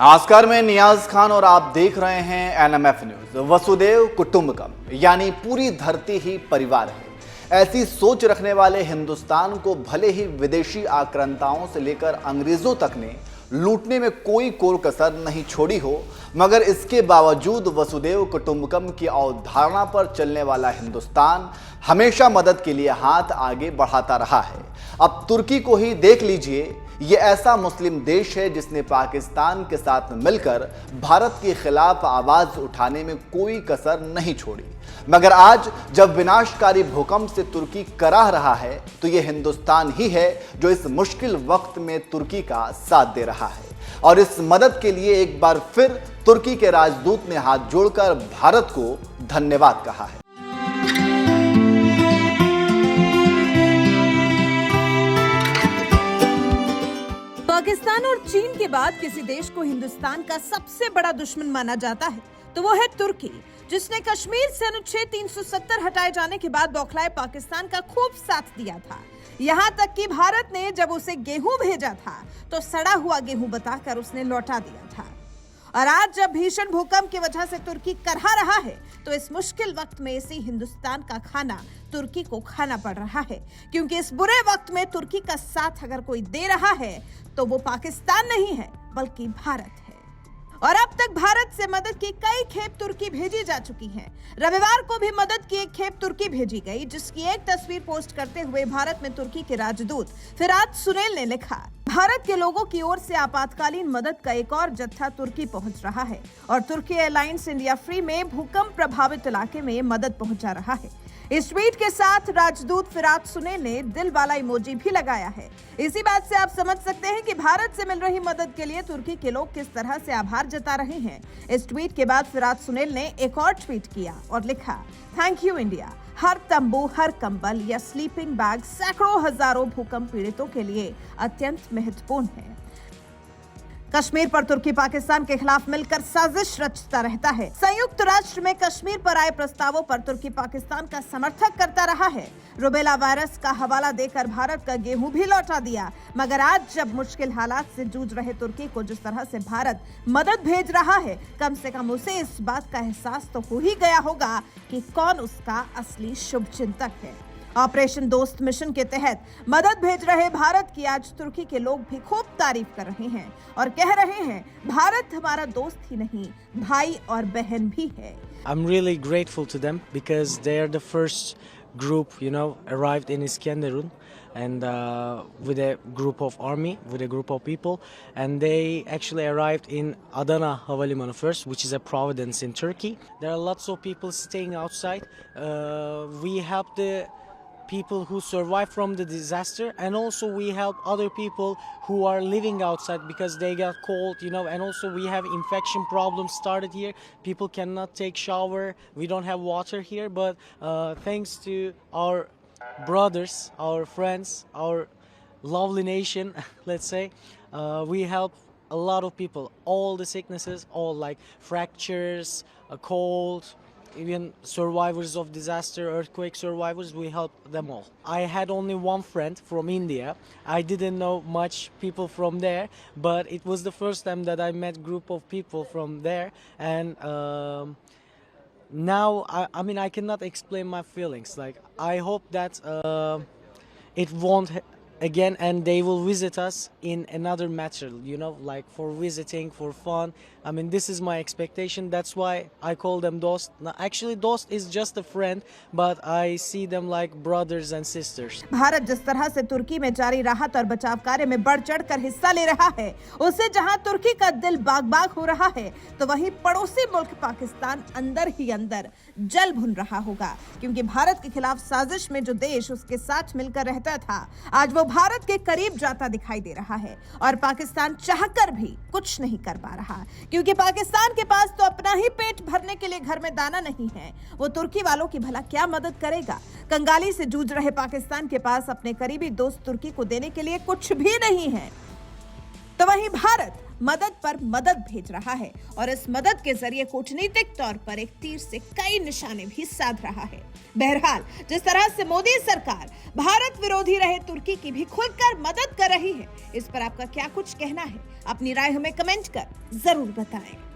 नमस्कार, मैं नियाज खान और आप देख रहे हैं एनएमएफ न्यूज। वसुदेव कुटुंबकम यानी पूरी धरती ही परिवार है। ऐसी सोच रखने वाले हिंदुस्तान को भले ही विदेशी आक्रांताओं से लेकर अंग्रेजों तक ने लूटने में कोई कोर कसर नहीं छोड़ी हो, मगर इसके बावजूद वसुदेव कुटुंबकम की अवधारणा पर चलने वाला हिंदुस्तान हमेशा मदद के लिए हाथ आगे बढ़ाता रहा है। अब तुर्की को ही देख लीजिए, ये ऐसा मुस्लिम देश है जिसने पाकिस्तान के साथ मिलकर भारत के खिलाफ आवाज उठाने में कोई कसर नहीं छोड़ी। मगर आज जब विनाशकारी भूकंप से तुर्की कराह रहा है, तो ये हिंदुस्तान ही है जो इस मुश्किल वक्त में तुर्की का साथ दे रहा है। और इस मदद के लिए एक बार फिर तुर्की के राजदूत ने हाथ जोड़कर भारत को धन्यवाद कहा है। पाकिस्तान और चीन के बाद किसी देश को हिंदुस्तान का सबसे बड़ा दुश्मन माना जाता है तो वो है तुर्की, जिसने कश्मीर से अनुच्छेद 370 हटाए जाने के बाद बौखलाए पाकिस्तान का खूब साथ दिया था। यहाँ तक कि भारत ने जब उसे गेहूं भेजा था तो सड़ा हुआ गेहूं बताकर उसने लौटा दिया था। और आज जब भीषण भूकंप की वजह से तुर्की करहा रहा है, तो इस मुश्किल वक्त में इसी हिंदुस्तान का खाना तुर्की को खाना पड़ रहा है, क्योंकि इस बुरे वक्त में तुर्की का साथ अगर कोई दे रहा है तो वो पाकिस्तान नहीं है बल्कि भारत है। और अब तक भारत से मदद की कई खेप तुर्की भेजी जा चुकी हैं। रविवार को भी मदद की एक खेप तुर्की भेजी गई, जिसकी एक तस्वीर पोस्ट करते हुए भारत में तुर्की के राजदूत फिरात सुनेल ने लिखा, भारत के लोगों की ओर से आपातकालीन मदद का एक और जत्था तुर्की पहुंच रहा है और तुर्की एयरलाइंस इंडिया फ्री में भूकंप प्रभावित इलाके में मदद पहुंचा रहा है। इस ट्वीट के साथ राजदूत फिरात सुनेल ने दिल वाला इमोजी भी लगाया है। इसी बात से आप समझ सकते हैं कि भारत से मिल रही मदद के लिए तुर्की के लोग किस तरह से आभार जता रहे हैं। इस ट्वीट के बाद फिरात सुनेल ने एक और ट्वीट किया और लिखा, थैंक यू इंडिया। हर तंबू, हर कंबल या स्लीपिंग बैग सैकड़ों हजारों भूकंप पीड़ितों के लिए अत्यंत महत्वपूर्ण है। कश्मीर पर तुर्की पाकिस्तान के खिलाफ मिलकर साजिश रचता रहता है। संयुक्त राष्ट्र में कश्मीर पर आए प्रस्तावों पर तुर्की पाकिस्तान का समर्थन करता रहा है। रुबेला वायरस का हवाला देकर भारत का गेहूं भी लौटा दिया। मगर आज जब मुश्किल हालात से जूझ रहे तुर्की को जिस तरह से भारत मदद भेज रहा है, कम से कम उसे इस बात का एहसास तो हो ही गया होगा कि कौन उसका असली शुभचिंतक है। ऑपरेशन दोस्त मिशन के तहत मदद भेज रहे भारत की आज तुर्की के लोग भी खूब तारीफ कर रहे हैं और कह रहे हैं, भारत हमारा दोस्त ही नहीं, भाई और बहन भी है। I'm really grateful to them because they are the first group, arrived in Iskenderun and with a group of army, with a group of people, and they actually arrived in Adana Havalimanı first, which is a province in Turkey. There are lots of people staying outside. We help the people who survived from the disaster, and also we help other people who are living outside because they got cold, and also we have infection problems started here. People cannot take shower, we don't have water here, but thanks to our brothers, our friends, our lovely nation, let's say, we help a lot of people. All the sicknesses, all like fractures, a cold, even survivors of disaster, earthquake survivors, we help them all. I had only one friend from India. I didn't know much people from there, but it was the first time that I met group of people from there, and now I cannot explain my feelings. Like, I hope that it won't again, and they will visit us in another matter, like for visiting, for fun. This is my expectation. That's why I call them dost. Now, actually, dost is just a friend, but I see them like brothers and sisters. Bharat जिस तरह से तुर्की में जारी राहत और बचाव कार्य में बढ़ चढ़कर हिस्सा ले रहा है, उससे जहां तुर्की का दिल बाग बाग हो रहा है, तो वहीं पड़ोसी मुल्क पाकिस्तान अंदर ही अंदर जल भुन रहा होगा, क्योंकि भारत के खिलाफ साजिश में जो देश उसके साथ मिलकर रहता था, आज वो भारत के करीब जाता दिखाई दे रहा है। और पाकिस्तान चाहकर भी कुछ नहीं कर पा रहा, क्योंकि पाकिस्तान के पास तो अपना ही पेट भरने के लिए घर में दाना नहीं है। वो तुर्की वालों की भला क्या मदद करेगा। कंगाली से जूझ रहे पाकिस्तान के पास अपने करीबी दोस्त तुर्की को देने के लिए कुछ भी नहीं है। तो वहीं भारत मदद पर मदद भेज रहा है और इस मदद के जरिए कूटनीतिक तौर पर एक तीर से कई निशाने भी साध रहा है। बहरहाल, जिस तरह से मोदी सरकार भारत विरोधी रहे तुर्की की भी खुलकर मदद कर रही है, इस पर आपका क्या कुछ कहना है? अपनी राय हमें कमेंट कर जरूर बताएं।